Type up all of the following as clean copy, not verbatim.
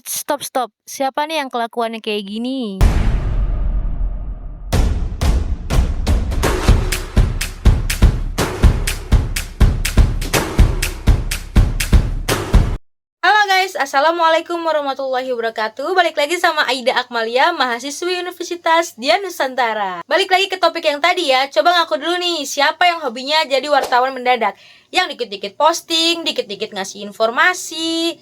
Stop. Siapa nih yang kelakuannya kayak gini? Halo guys, Assalamualaikum warahmatullahi wabarakatuh. Balik lagi sama Aida Akmalia, mahasiswi Universitas Dian Nusantara. Balik lagi ke topik yang tadi ya. Coba ngaku dulu nih, siapa yang hobinya jadi wartawan mendadak? Yang dikit-dikit posting, dikit-dikit ngasih informasi.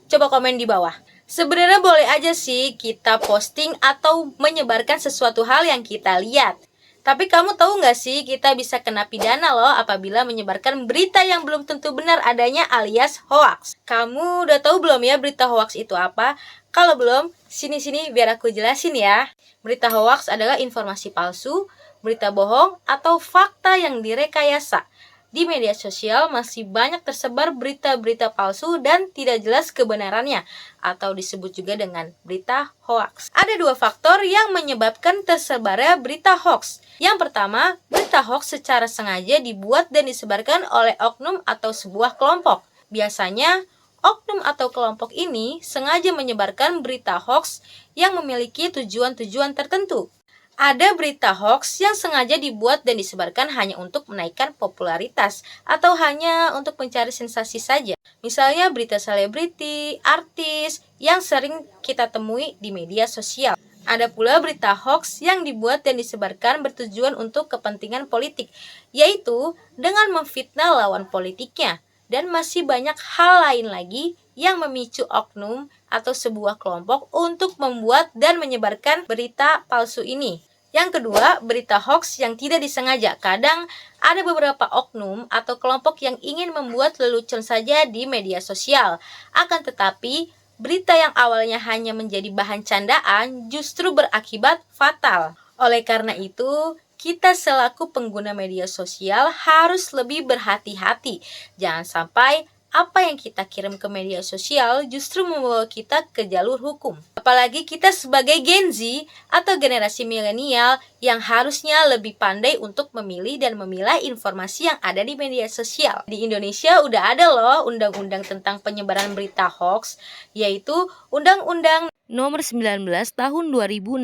Coba komen di bawah. Sebenarnya boleh aja sih kita posting atau menyebarkan sesuatu hal yang kita lihat. Tapi kamu tahu nggak sih kita bisa kena pidana loh apabila menyebarkan berita yang belum tentu benar adanya alias hoax. Kamu udah tahu belum ya berita hoax itu apa? Kalau belum, sini biar aku jelasin ya. Berita hoax adalah informasi palsu, berita bohong, atau fakta yang direkayasa. Di media sosial masih banyak tersebar berita-berita palsu dan tidak jelas kebenarannya, atau disebut juga dengan berita hoax. Ada dua faktor yang menyebabkan tersebarnya berita hoax. Yang pertama, berita hoax secara sengaja dibuat dan disebarkan oleh oknum atau sebuah kelompok. Biasanya, oknum atau kelompok ini sengaja menyebarkan berita hoax yang memiliki tujuan-tujuan tertentu. Ada berita hoax yang sengaja dibuat dan disebarkan hanya untuk menaikkan popularitas atau hanya untuk mencari sensasi saja. Misalnya berita selebriti, artis yang sering kita temui di media sosial. Ada pula berita hoax yang dibuat dan disebarkan bertujuan untuk kepentingan politik, yaitu dengan memfitnah lawan politiknya. Dan masih banyak hal lain lagi yang memicu oknum atau sebuah kelompok untuk membuat dan menyebarkan berita palsu ini. Yang kedua, berita hoax yang tidak disengaja. Kadang ada beberapa oknum atau kelompok yang ingin membuat lelucon saja di media sosial. Akan tetapi, berita yang awalnya hanya menjadi bahan candaan justru berakibat fatal. Oleh karena itu, kita selaku pengguna media sosial harus lebih berhati-hati. Jangan sampai apa yang kita kirim ke media sosial justru membawa kita ke jalur hukum. Apalagi kita sebagai Gen Z atau generasi milenial yang harusnya lebih pandai untuk memilih dan memilah informasi yang ada di media sosial. Di Indonesia udah ada loh undang-undang tentang penyebaran berita hoax, yaitu Undang-Undang Nomor 19 Tahun 2016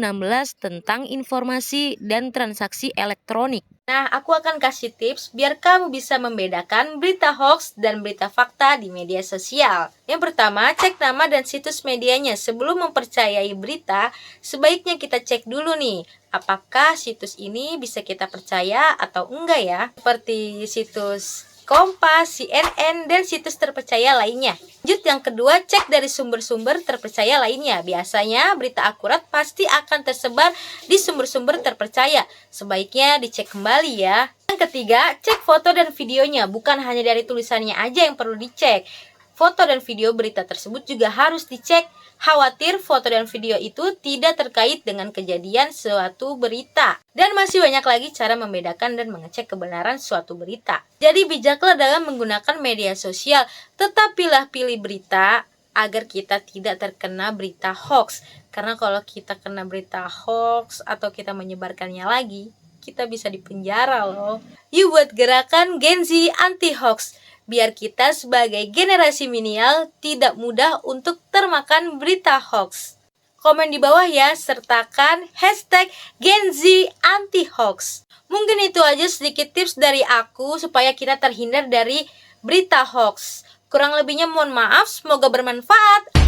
tentang Informasi dan Transaksi Elektronik. Nah, aku akan kasih tips biar kamu bisa membedakan berita hoax dan berita fakta di media sosial. Yang pertama, cek nama dan situs medianya. Sebelum mempercayai berita, sebaiknya kita cek dulu nih, apakah situs ini bisa kita percaya atau enggak ya. Seperti situs Kompas, CNN, dan situs terpercaya lainnya. Lanjut yang kedua, cek dari sumber-sumber terpercaya lainnya. Biasanya berita akurat pasti akan tersebar di sumber-sumber terpercaya. Sebaiknya dicek kembali ya. Yang ketiga, cek foto dan videonya. Bukan hanya dari tulisannya aja yang perlu dicek. Foto dan video berita tersebut juga harus dicek. Khawatir foto dan video itu tidak terkait dengan kejadian suatu berita. Dan masih banyak lagi cara membedakan dan mengecek kebenaran suatu berita. Jadi bijaklah dalam menggunakan media sosial. Tetap pilih berita agar kita tidak terkena berita hoax. Karena kalau kita kena berita hoax atau kita menyebarkannya lagi, kita bisa dipenjara loh. Yuk buat gerakan Gen Z anti hoax. Biar kita sebagai generasi milenial tidak mudah untuk termakan berita hoax. Komen di bawah ya, sertakan hashtag Gen Z anti hoax. Mungkin itu aja sedikit tips dari aku supaya kita terhindar dari berita hoax. Kurang lebihnya mohon maaf, semoga bermanfaat.